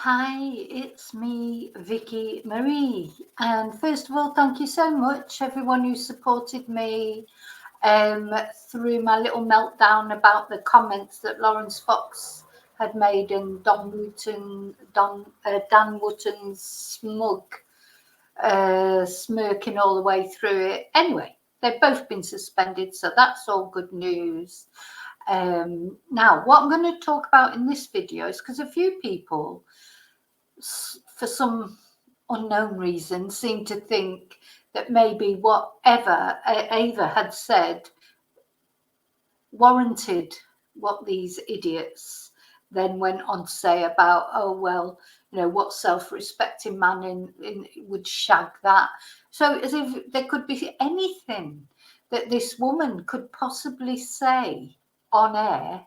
Hi, it's me, Vicky Marie. And first of all, thank you so much, everyone who supported me through my little meltdown about the comments that Lawrence Fox had made and Dan Wotton's smirking all the way through it. Anyway, they've both been suspended, so that's all good news. Now, what I'm going to talk about in this video is because a few people, for some unknown reason, seem to think that maybe whatever Ava had said warranted what these idiots then went on to say about, oh, well, what self-respecting man would shag that. So as if there could be anything that this woman could possibly say on air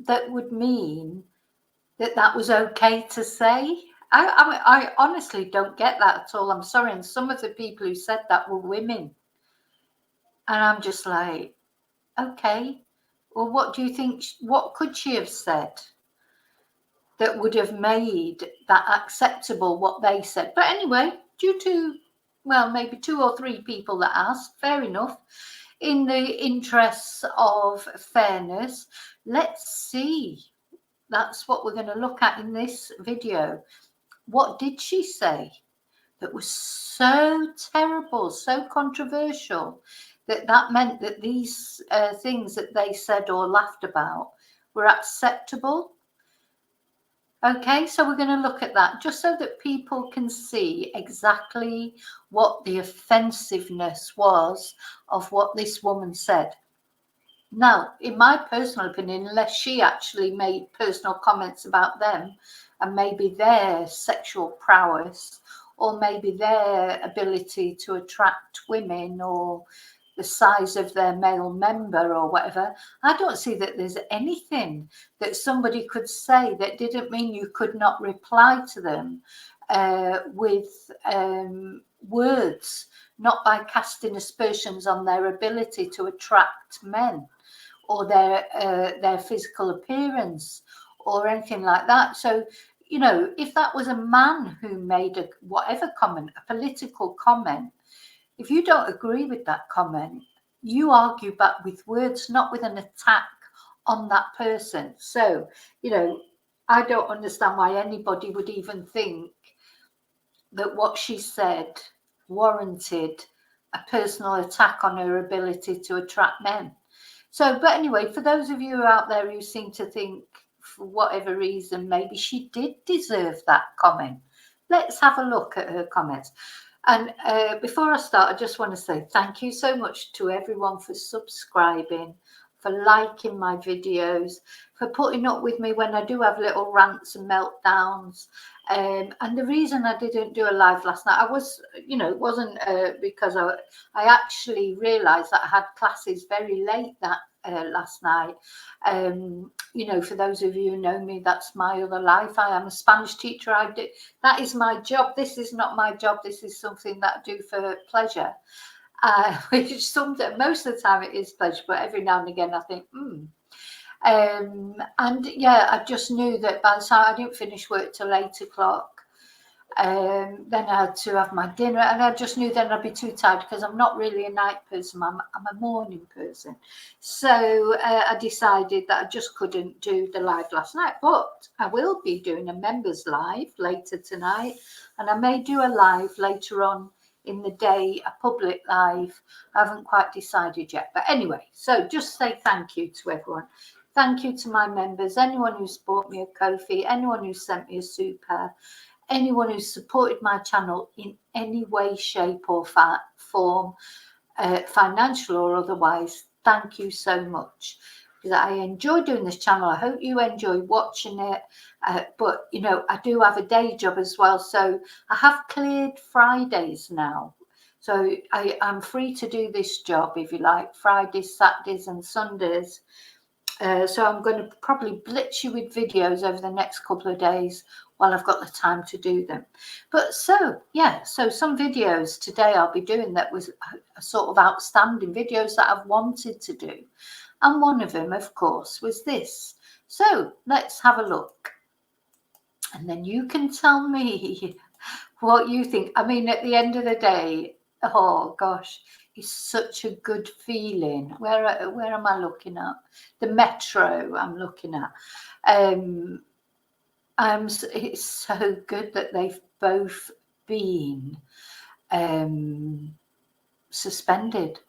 that would mean that that was okay to say. I honestly don't get that at all. I'm sorry. And some of the people who said that were women. And I'm just like, okay, well, what do you think? What could she have said that would have made that acceptable, what they said? But anyway, due to, well, maybe 2 or 3 people that asked, fair enough. In the interests of fairness, let's see. That's what we're going to look at in this video. What did she say that was so terrible, so controversial, that meant that these things that they said or laughed about were acceptable? Okay, so we're going to look at that just so that people can see exactly what the offensiveness was of what this woman said. Now, in my personal opinion, unless she actually made personal comments about them and maybe their sexual prowess or maybe their ability to attract women or the size of their male member or whatever, I don't see that there's anything that somebody could say that didn't mean you could not reply to them with words, not by casting aspersions on their ability to attract men or their physical appearance or anything like that. So, if that was a man who made a whatever comment, a political comment, if you don't agree with that comment, you argue back with words, not with an attack on that person. So, I don't understand why anybody would even think that what she said warranted a personal attack on her ability to attract men. So, but anyway, for those of you out there who seem to think, for whatever reason, maybe she did deserve that comment, let's have a look at her comments. And before I start, I just want to say thank you so much to everyone for subscribing, for liking my videos, for putting up with me when I do have little rants and meltdowns. And the reason I didn't do a live last night, I was, it wasn't because I actually realised that I had classes very late that last night. For those of you who know me, that's my other life. I am a Spanish teacher. That is my job. This is not my job. This is something that I do for pleasure. Which most of the time it is pleasure, but every now and again I think, and yeah, I just knew that by the time I didn't finish work till 8 o'clock, then I had to have my dinner, and I just knew then I'd be too tired because I'm not really a night person. I'm a morning person. So I decided that I just couldn't do the live last night, but I will be doing a members live later tonight, and I may do a live later on in the day, a public live. I haven't quite decided yet, but anyway, so just say thank you to everyone. Thank you to my members, anyone who's bought me a Ko-fi, anyone who sent me a super, anyone who's supported my channel in any way, shape or form, financial or otherwise. Thank you so much. Because I enjoy doing this channel. I hope you enjoy watching it. But, I do have a day job as well. So I have cleared Fridays now. So I'm free to do this job, if you like, Fridays, Saturdays and Sundays. So I'm going to probably blitz you with videos over the next couple of days while I've got the time to do them. But so some videos today I'll be doing that was a sort of outstanding videos that I've wanted to do. And one of them, of course, was this. So let's have a look. And then you can tell me what you think. I mean, at the end of the day, oh gosh, it's such a good feeling. Where am I looking at? The Metro I'm looking at. It's so good that they've both been suspended.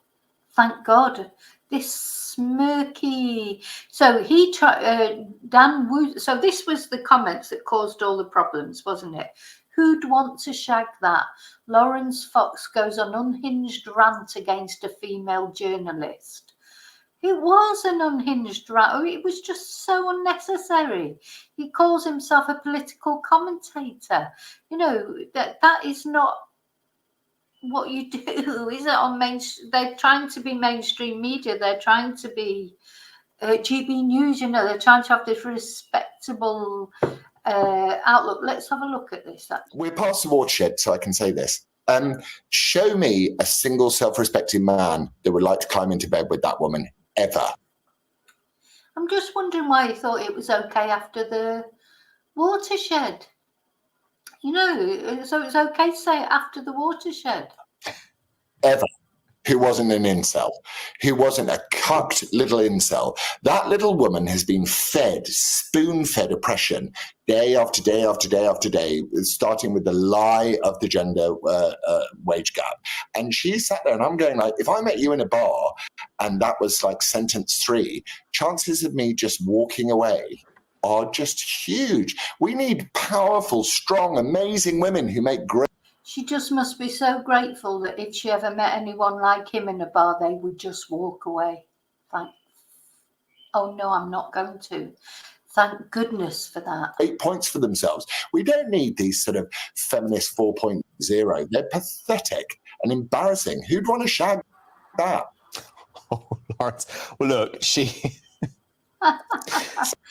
Thank God. This smirky. So he tried. Dan Wood. So this was the comments that caused all the problems, wasn't it? Who'd want to shag that? Lawrence Fox goes on unhinged rant against a female journalist. It was an unhinged rant. It was just so unnecessary. He calls himself a political commentator. You know, that is not what you do, is it? On they're trying to be mainstream media. They're trying to be GB News. You know, they're trying to have this respectable outlook. Let's have a look at this. We're past the watershed, so I can say this. Show me a single self-respecting man that would like to climb into bed with that woman ever. I'm just wondering why he thought it was okay after the watershed. You know, so it's okay to say it after the watershed. Ever. Who wasn't an incel, who wasn't a cucked little incel. That little woman has been fed, spoon-fed oppression day after day after day after day, starting with the lie of the gender wage gap. And she sat there, and I'm going like, if I met you in a bar and that was like sentence 3, chances of me just walking away are just huge. We need powerful, strong, amazing women who make great. She just must be so grateful that if she ever met anyone like him in a bar, they would just walk away. Oh no, I'm not going to. Thank goodness for that. 8 points for themselves. We don't need these sort of feminist 4.0. They're pathetic and embarrassing. Who'd want to shag that? Oh, Lawrence. Well, look, she...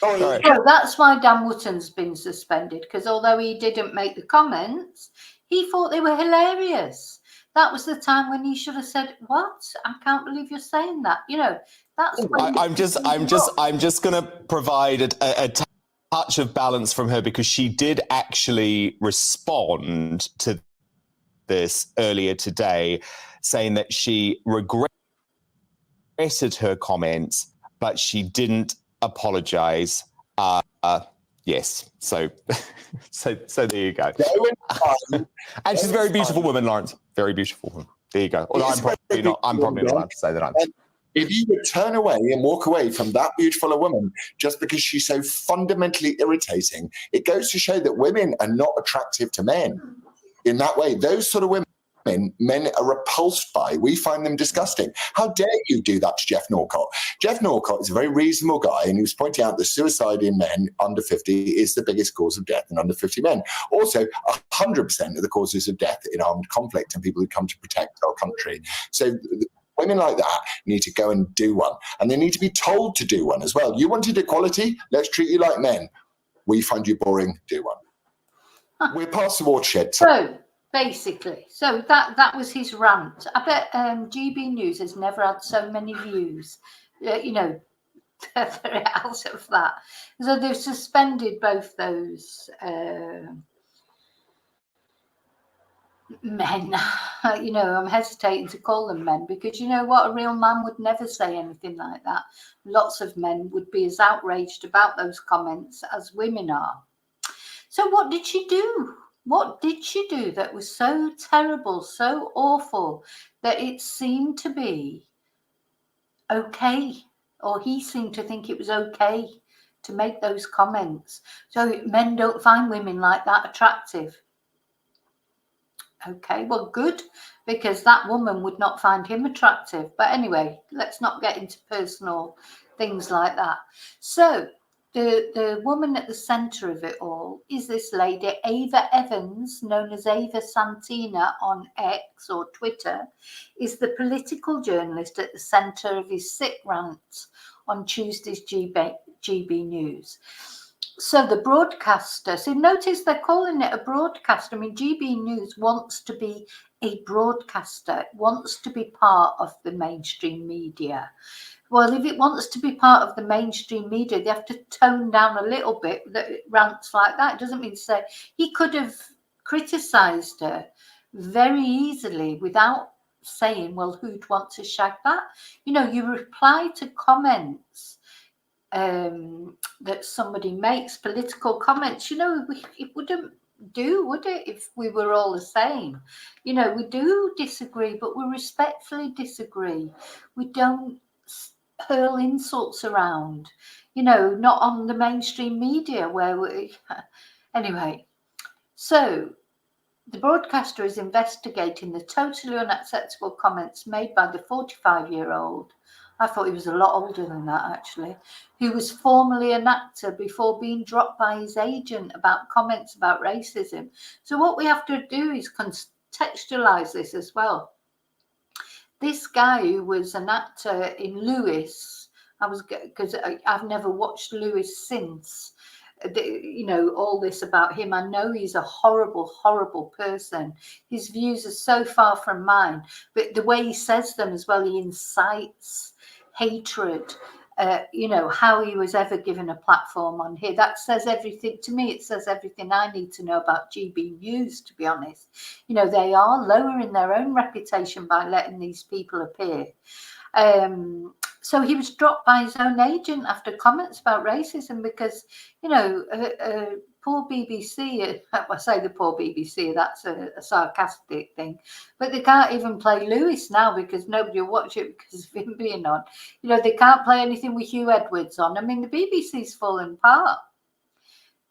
So that's why Dan Wootton's been suspended, because although he didn't make the comments, he thought they were hilarious. That was the time when he should have said, "What? I can't believe you're saying that." You know, that's. I'm just going to provide a touch of balance from her, because she did actually respond to this earlier today, saying that she regretted her comments, but she didn't apologize. Yes, so there you go. And she's a very beautiful woman, Lawrence. Very beautiful woman. There you go. Although I'm probably not allowed to say that. If you would turn away and walk away from that beautiful a woman just because she's so fundamentally irritating, it goes to show that women are not attractive to men in that way. Those sort of women, men are repulsed by. We find them disgusting. How dare you do that to Jeff Norcott? Jeff Norcott is a very reasonable guy, and he was pointing out that suicide in men under 50 is the biggest cause of death in under 50 men. Also, 100% of the causes of death in armed conflict and people who come to protect our country. So women like that need to go and do one, and they need to be told to do one as well. You wanted equality? Let's treat you like men. We find you boring? Do one. We're past the watershed. So basically, so that was his rant. I bet GB News has never had so many views. You know, they're out of that. So they've suspended both those men. You know, I'm hesitating to call them men, because you know what, a real man would never say anything like that. Lots of men would be as outraged about those comments as women are. So what did she do? What did she do that was so terrible, so awful, that it seemed to be okay, or he seemed to think it was okay to make those comments? So men don't find women like that attractive. Okay, well, good, because that woman would not find him attractive. But anyway, let's not get into personal things like that. So the woman at the centre of it all is this lady, Ava Evans, known as Ava Santina on X or Twitter, is the political journalist at the centre of his sick rant on Tuesday's GB News. So the broadcaster, so notice they're calling it a broadcaster. I mean, GB News wants to be a broadcaster, wants to be part of the mainstream media. Well, if it wants to be part of the mainstream media, they have to tone down a little bit that it rants like that. It doesn't mean to say he could have criticised her very easily without saying, well, who'd want to shag that? You know, you reply to comments that somebody makes, political comments. You know, it wouldn't do, would it, if we were all the same? You know, we do disagree, but we respectfully disagree. We don't hurl insults around, you know, not on the mainstream media where we anyway. So the broadcaster is investigating the totally unacceptable comments made by the 45-year-old. I thought he was a lot older than that, actually, who was formerly an actor before being dropped by his agent about comments about racism. So what we have to do is contextualize this as well. This guy who was an actor in Lewis, because I've never watched Lewis since. You know, all this about him. I know he's a horrible, horrible person. His views are so far from mine, but the way he says them as well, he incites hatred. You know, how he was ever given a platform on here, that says everything to me. It says everything I need to know about GB News, to be honest. You know, they are lowering their own reputation by letting these people appear. So he was dropped by his own agent after comments about racism because, you know, poor BBC, I say the poor BBC, that's a sarcastic thing, but they can't even play Lewis now because nobody will watch it because of him being on. You know, they can't play anything with Hugh Edwards on. I mean, the BBC's falling apart.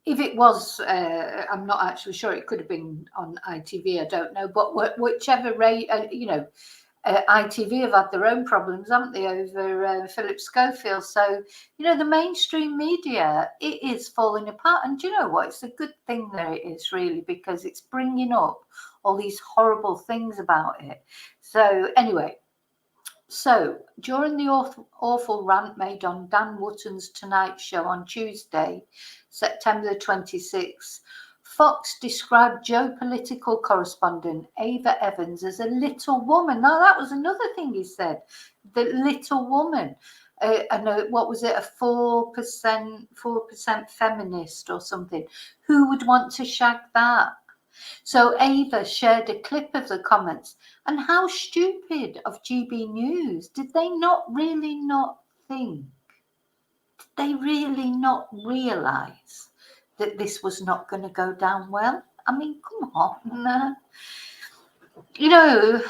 If it was, I'm not actually sure, it could have been on ITV, I don't know, but whichever rate, you know, ITV have had their own problems, haven't they, over Philip Schofield? So, you know, the mainstream media, it is falling apart. And do you know what? It's a good thing that it is, really, because it's bringing up all these horrible things about it. So, anyway, so during the awful rant made on Dan Wootton's Tonight Show on Tuesday, September the 26th, Fox described geopolitical correspondent Ava Evans as a little woman. Now, that was another thing he said, the little woman. And what was it, a 4% feminist or something? Who would want to shag that? So Ava shared a clip of the comments. And how stupid of GB News. Did they really not think? Did they really not realise that this was not going to go down well? I mean, come on. You know,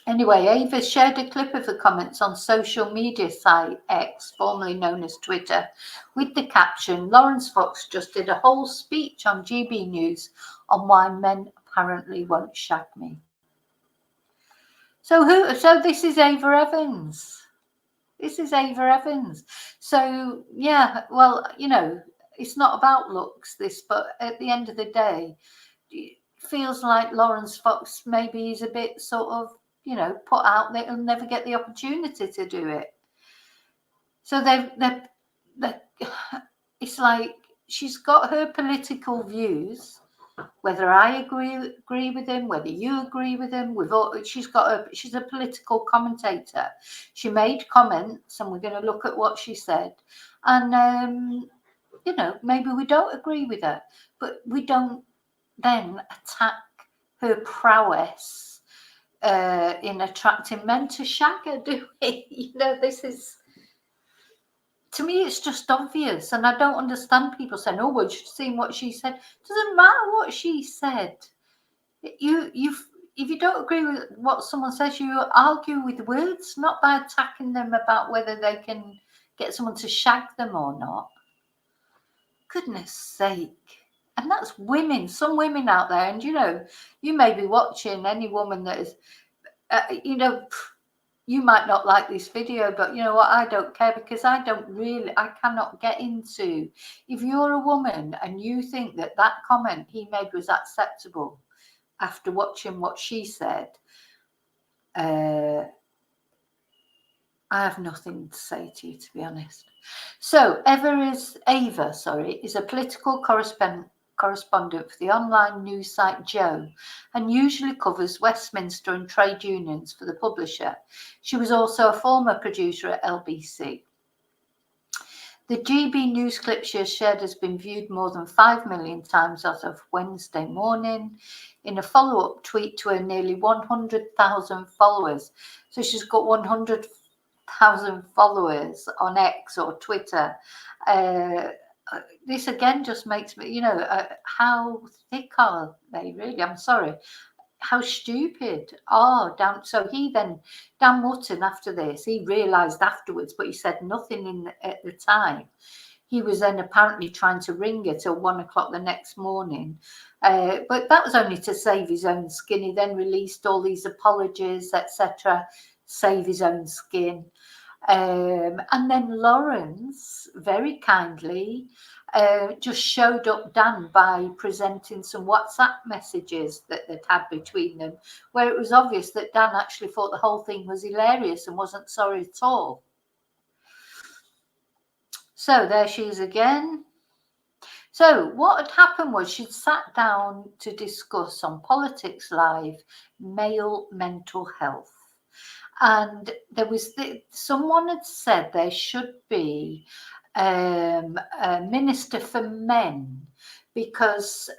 anyway, Ava shared a clip of the comments on social media site X, formerly known as Twitter, with the caption, Lawrence Fox just did a whole speech on GB News on why men apparently won't shag me. So this is Ava Evans. This is Ava Evans. So, yeah, well, you know, it's not about looks, this, but at the end of the day, it feels like Lawrence Fox maybe is a bit sort of, you know, put out there and never get the opportunity to do it. So it's like she's got her political views, whether I agree with him, whether you agree with him, she's a political commentator. She made comments, and we're going to look at what she said. And you know, maybe we don't agree with her, but we don't then attack her prowess in attracting men to shag her, do we? You know, this is, to me, it's just obvious, and I don't understand people saying, "Oh, well, you've seen what she said." It doesn't matter what she said. If you don't agree with what someone says, you argue with words, not by attacking them about whether they can get someone to shag them or not. Goodness sake. And that's women, some women out there, and you know, you may be watching any woman that is, you know, you might not like this video, but you know what, I don't care, because I cannot get into, if you're a woman and you think that comment he made was acceptable after watching what she said, I I have nothing to say to you, to be honest. So Ava is a political correspondent for the online news site Joe, and usually covers Westminster and trade unions for the publisher. She was also a former producer at LBC. The GB news clip she has shared has been viewed more than 5 million times as of Wednesday morning. In a follow-up tweet to her nearly 100,000 followers. So she's got 100,000 followers on X or Twitter. This again just makes me, how thick are they really? I'm sorry. How stupid. Dan. So Dan Mutton, after this, he realised afterwards, but he said nothing at the time. He was then apparently trying to ring her till 1 o'clock the next morning. But that was only to save his own skin. He then released all these apologies, etc., save his own skin. And then Lawrence, very kindly, just showed up Dan by presenting some WhatsApp messages that they'd had between them, where it was obvious that Dan actually thought the whole thing was hilarious and wasn't sorry at all. So there she is again. So what had happened was she'd sat down to discuss on Politics Live male mental health. And there was someone had said there should be a minister for men because,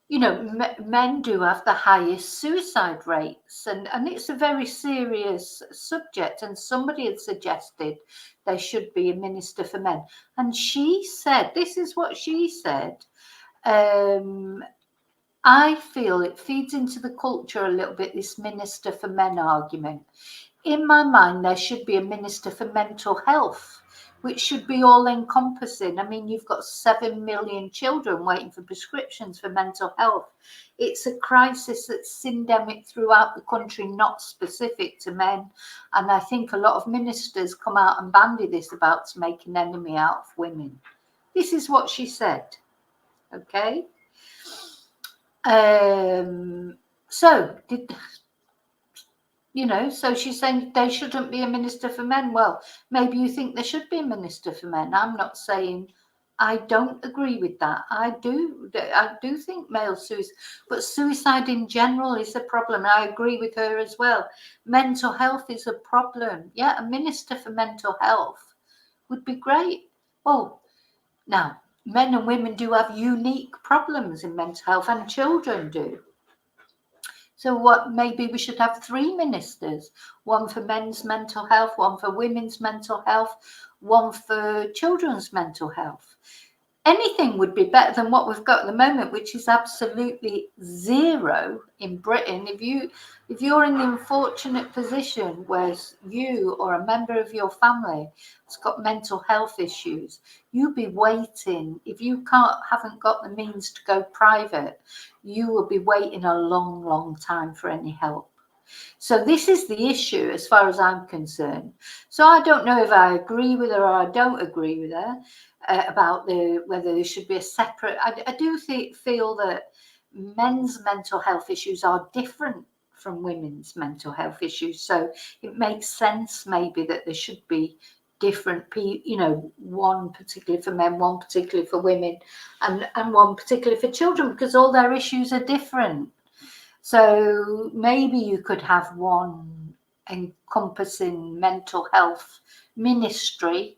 men do have the highest suicide rates. And it's a very serious subject. And somebody had suggested there should be a minister for men. And she said, this is what she said. I feel it feeds into the culture a little bit, this minister for men argument. In my mind, there should be a minister for mental health, which should be all encompassing. I mean, you've got 7 million children waiting for prescriptions for mental health. It's a crisis that's endemic throughout the country, not specific to men. And I think a lot of ministers come out and bandy this about to make an enemy out of women. This is what she said. Okay. So she's saying there shouldn't be a minister for men. Well, maybe you think there should be a minister for men. I'm not saying I don't agree with that. I do think male suicide, but suicide in general is a problem. I agree with her as well. Mental health is a problem. Yeah, a minister for mental health would be great. Well, now, men and women do have unique problems in mental health, and children do. So maybe we should have 3 ministers, one for men's mental health, one for women's mental health, one for children's mental health. Anything would be better than what we've got at the moment, which is absolutely zero in Britain. If you're in the unfortunate position where you or a member of your family has got mental health issues, you'll be waiting. If you haven't got the means to go private, you will be waiting a long, long time for any help. So this is the issue as far as I'm concerned. So I don't know if I agree with her or I don't agree with her about whether there should be a separate. I do feel that men's mental health issues are different from women's mental health issues. So it makes sense maybe that there should be different, one particularly for men, one particularly for women, and one particularly for children, because all their issues are different. So maybe you could have one encompassing mental health ministry,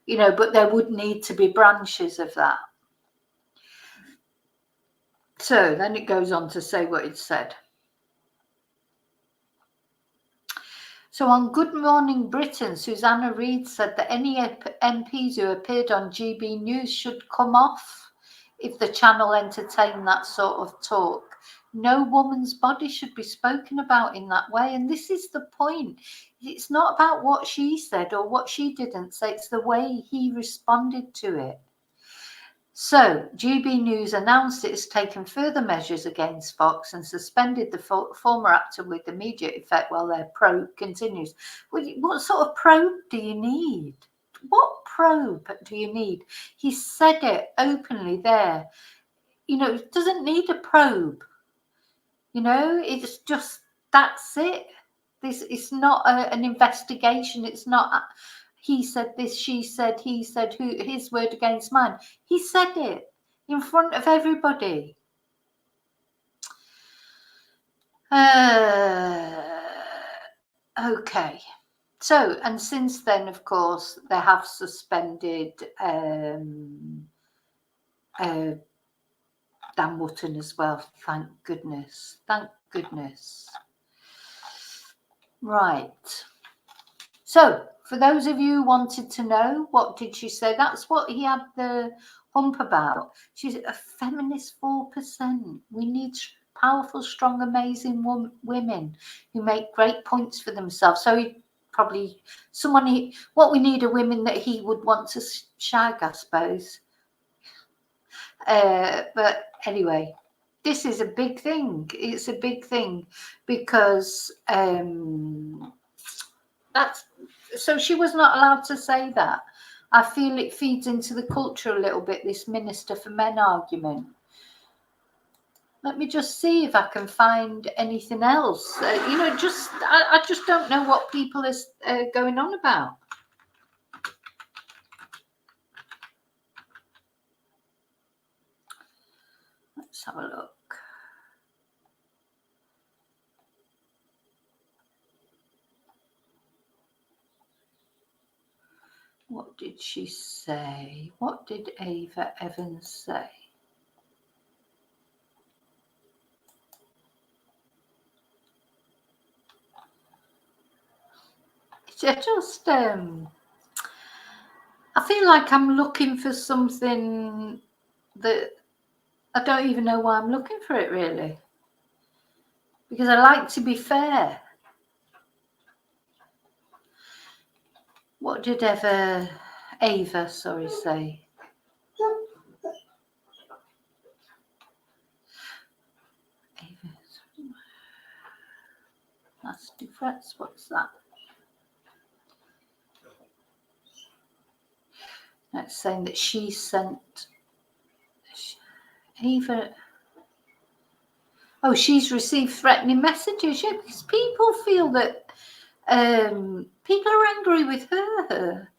but there would need to be branches of that. So then it goes on to say what it said. So on Good Morning Britain, Susanna Reid said that any MPs who appeared on GB News should come off if the channel entertained that sort of talk. No woman's body should be spoken about in that way. And this is the point. It's not about what she said or what she didn't say. It's the way he responded to it. So GB News announced it has taken further measures against Fox and suspended the former actor with immediate effect while their probe continues. What sort of probe do you need? What probe do you need? He said it openly there. It doesn't need a probe. It's just, that's it. This is not an investigation. It's not he said this, she said, he said, who, his word against mine. He said it in front of everybody. Okay. So, and since then, of course, they have suspended Dan Wootton as well. Thank goodness. Thank goodness. Right. So, for those of you who wanted to know, what did she say? That's what he had the hump about. She's a feminist 4%. We need powerful, strong, amazing women who make great points for themselves. So he probably what we need are women that he would want to shag, I suppose. But anyway, this is a big thing. It's a big thing because so she was not allowed to say that. I feel it feeds into the culture a little bit, this Minister for Men argument. Let me just see if I can find anything else. I just don't know what people are going on about. Let's have a look. What did she say? What did Ava Evans say? I feel like I'm looking for something that I don't even know why I'm looking for it, really. Because I like to be fair. What did Ava say? Nasty threats, what's that? That's saying that she sent Ava. Oh, she's received threatening messages. Yeah, because people feel that people are angry with her.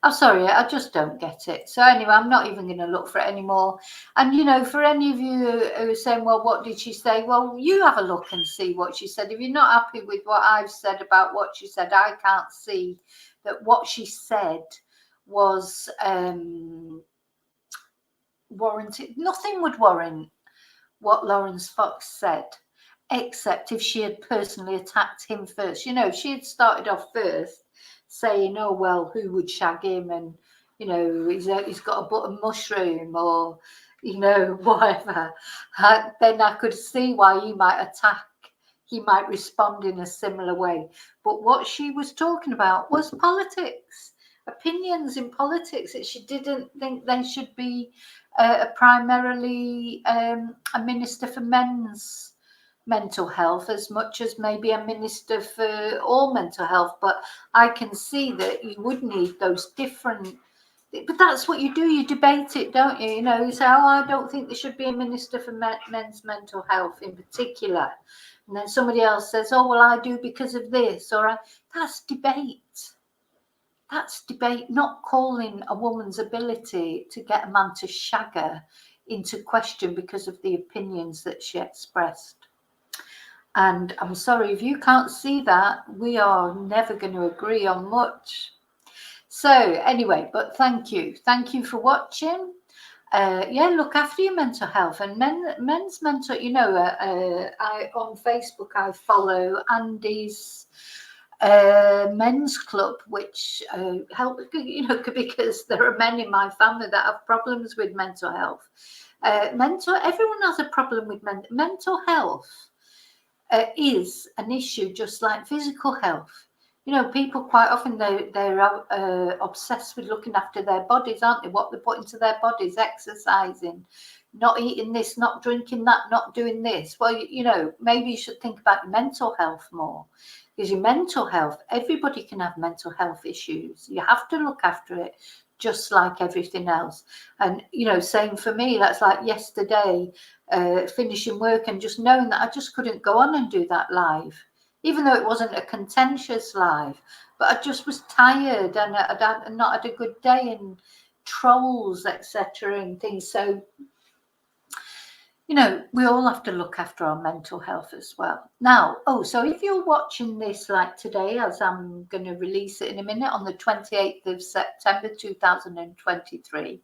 I'm sorry, I just don't get it. So anyway, I'm not even going to look for it anymore. And, for any of you who are saying, well, what did she say? Well, you have a look and see what she said. If you're not happy with what I've said about what she said, I can't see that what she said was warranted. Nothing would warrant what Lawrence Fox said, except if she had personally attacked him first. If she had started off first saying, oh, well, who would shag him? And, he's got a button mushroom or, whatever. Then I could see why he might attack. He might respond in a similar way. But what she was talking about was politics, opinions in politics, that she didn't think they should be primarily a minister for men's mental health as much as maybe a minister for all mental health. But I can see that you would need those different, but that's what you do, you debate it, don't you? You say, oh, I don't think there should be a minister for men's mental health in particular, and then somebody else says, oh, well, I do because of this, or that's debate. That's debate, not calling a woman's ability to get a man to shag her into question because of the opinions that she expressed. And I'm sorry, if you can't see that, we are never going to agree on much. So anyway, but thank you. Thank you for watching. Look after your mental health and men's mental, I on Facebook, I follow Andy's men's club, which help, because there are men in my family that have problems with mental health. Everyone has a problem with mental health. Is an issue just like physical health. People quite often they're obsessed with looking after their bodies, aren't they? What they put into their bodies, exercising, not eating this, not drinking that, not doing this. Well, maybe you should think about your mental health more, because your mental health, everybody can have mental health issues. You have to look after it just like everything else. And same for me, that's like yesterday, finishing work and just knowing that I just couldn't go on and do that live. even though it wasn't a contentious live, but I just was tired and I'd not had a good day, and trolls, etc. and things. So, you know, we all have to look after our mental health as well. Now, so if you're watching this like today, as I'm going to release it in a minute on the 28th of September 2023,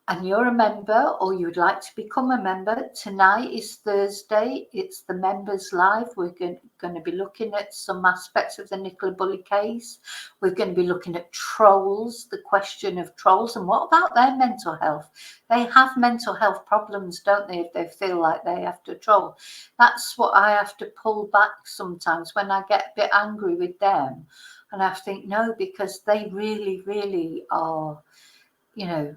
and you're a member or you would like to become a member, tonight is Thursday. It's the Members Live. We're going to be looking at some aspects of the Nicola Bulley case. We're going to be looking at trolls, the question of trolls, and what about their mental health? They have mental health problems, don't they, if they feel like they have to troll? That's what I have to pull back sometimes when I get a bit angry with them. And I think, no, because they really, really are, you know,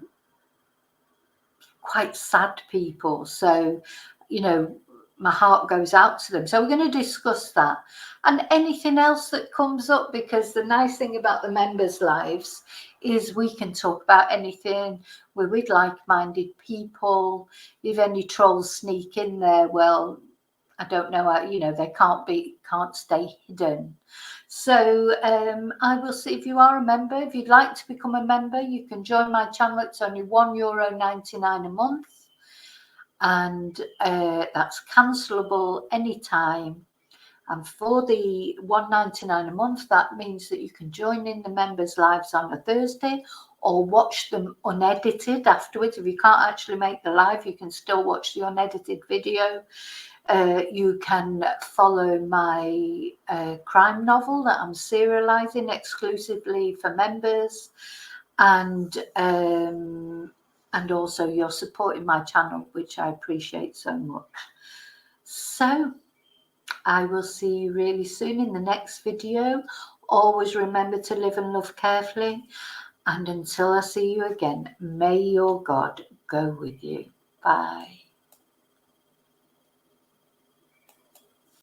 quite sad people. So, you know, my heart goes out to them. So we're going to discuss that and anything else that comes up, because the nice thing about the members' lives is we can talk about anything. We're with like-minded people. If any trolls sneak in there, well, I don't know how, you know, they can't stay hidden. So I will see if you are a member. If you'd like to become a member, you can join my channel. It's only €1.99 a month, and that's cancelable anytime. And for the $1.99 a month, that means that you can join in the members' lives on a Thursday or watch them unedited afterwards. If you can't actually make the live, you can still watch the unedited video. You can follow my crime novel that I'm serializing exclusively for members, and also you're supporting my channel, which I appreciate so much. So I will see you really soon in the next video. Always remember to live and love carefully, and until I see you again, may your God go with you. Bye.